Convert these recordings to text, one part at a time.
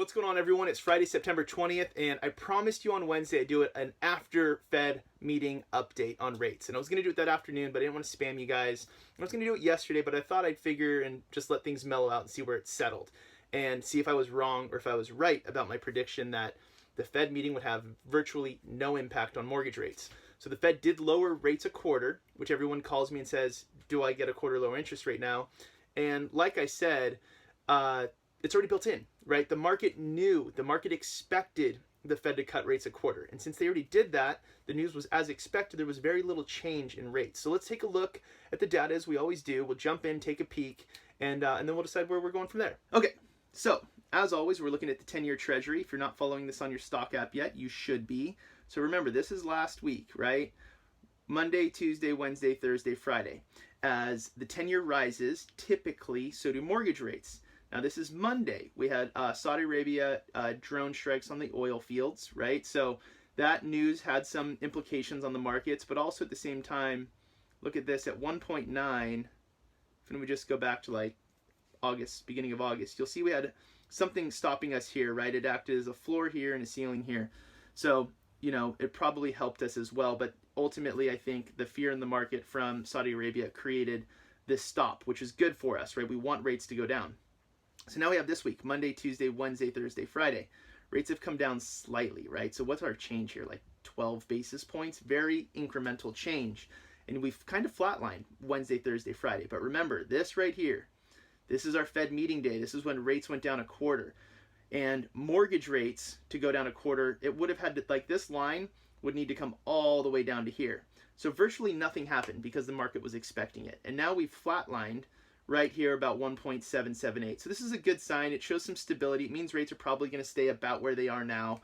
What's going on, everyone? It's Friday, September 20th, and I promised you on Wednesday I'd do an after Fed meeting update on rates. And I was going to do it that afternoon, but I didn't want to spam you guys. I was going to do it yesterday, but I thought I'd figure and just let things mellow out and see where it's settled and see if I was wrong or if I was right about my prediction that the Fed meeting would have virtually no impact on mortgage rates. So the Fed did lower rates a quarter, which everyone calls me and says, do I get a quarter lower interest rate now? And like I said, it's already built in, right? The market expected the Fed to cut rates a quarter. And since they already did that, the news was as expected. There was very little change in rates. So let's take a look at the data as we always do. We'll jump in, take a peek, and then we'll decide where we're going from there. Okay, so as always, we're looking at the 10-year Treasury. If you're not following this on your stock app yet, you should be. So remember, this is last week, right? Monday, Tuesday, Wednesday, Thursday, Friday. As the 10-year rises, typically, so do mortgage rates. Now this is Monday. We had Saudi Arabia drone strikes on the oil fields, right? So that news had some implications on the markets, but also at the same time, look at this at 1.9. If we just go back to like August, beginning of August, you'll see we had something stopping us here, right? It acted as a floor here and a ceiling here. So, you know, it probably helped us as well, but ultimately I think the fear in the market from Saudi Arabia created this stop, which is good for us, right? We want rates to go down. So now we have this week, Monday, Tuesday, Wednesday, Thursday, Friday. Rates have come down slightly, right? So what's our change here? Like 12 basis points, very incremental change. And we've kind of flatlined Wednesday, Thursday, Friday. But remember, this right here, this is our Fed meeting day. This is when rates went down a quarter. And mortgage rates to go down a quarter, it would have had to, like this line would need to come all the way down to here. So virtually nothing happened because the market was expecting it. And now we've flatlined right here about 1.778. So this is a good sign. It shows some stability. It means rates are probably going to stay about where they are now.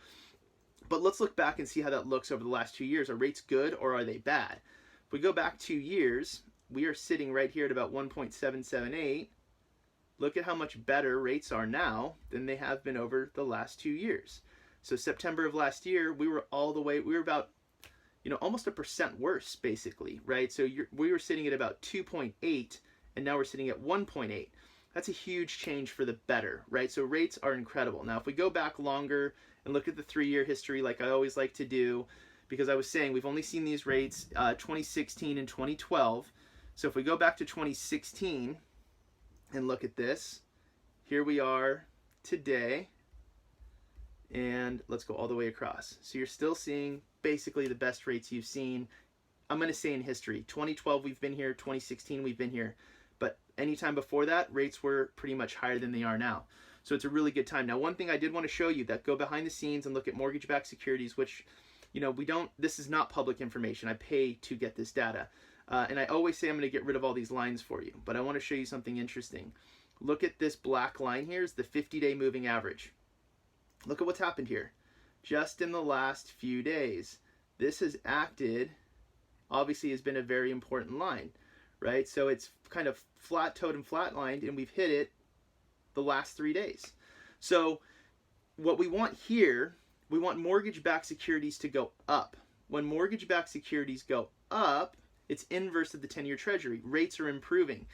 But let's look back and see how that looks over the last 2 years. Are rates good or are they bad? If we go back 2 years, we are sitting right here at about 1.778. Look at how much better rates are now than they have been over the last 2 years. So September of last year, we were about, you know, almost 1% worse basically, right? So we were sitting at about 2.8. and now we're sitting at 1.8. That's a huge change for the better, right? So rates are incredible. Now, if we go back longer and look at the 3-year history like I always like to do, because I was saying we've only seen these rates 2016 and 2012. So if we go back to 2016 and look at this, here we are today, and let's go all the way across. So you're still seeing basically the best rates you've seen, I'm going to say in history. 2012 we've been here, 2016 we've been here. But anytime before that, rates were pretty much higher than they are now. So it's a really good time. Now, one thing I did want to show you that go behind the scenes and look at mortgage-backed securities, which, you know, this is not public information. I pay to get this data. And I always say I'm going to get rid of all these lines for you. But I want to show you something interesting. Look at this black line here. It's the 50-day moving average. Look at what's happened here. Just in the last few days, this has acted, obviously has been a very important line, right? So it's kind of flat-toed and flatlined, and we've hit it the last 3 days. So what we want here, we want mortgage-backed securities to go up. When mortgage-backed securities go up, it's inverse of the 10-year Treasury. Rates are improving,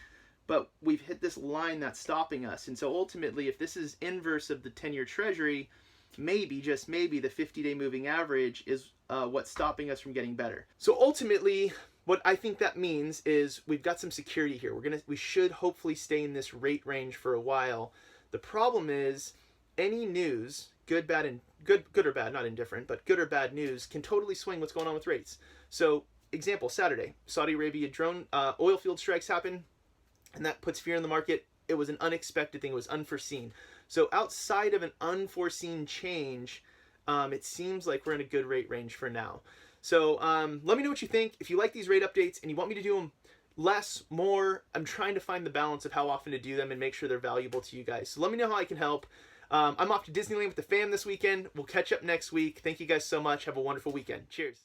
but we've hit this line that's stopping us. And so ultimately, if this is inverse of the 10-year Treasury, maybe, just maybe, the 50-day moving average is what's stopping us from getting better. So ultimately, what I think that means is we've got some security here. We should hopefully stay in this rate range for a while. The problem is any news, good or bad, not indifferent, but good or bad news can totally swing what's going on with rates. So example, Saturday, Saudi Arabia drone oil field strikes happen, and that puts fear in the market. It was an unexpected thing. It was unforeseen. So outside of an unforeseen change, it seems like we're in a good rate range for now. So let me know what you think. If you like these rate updates and you want me to do them less, more, I'm trying to find the balance of how often to do them and make sure they're valuable to you guys. So let me know how I can help. I'm off to Disneyland with the fam this weekend. We'll catch up next week. Thank you guys so much. Have a wonderful weekend. Cheers.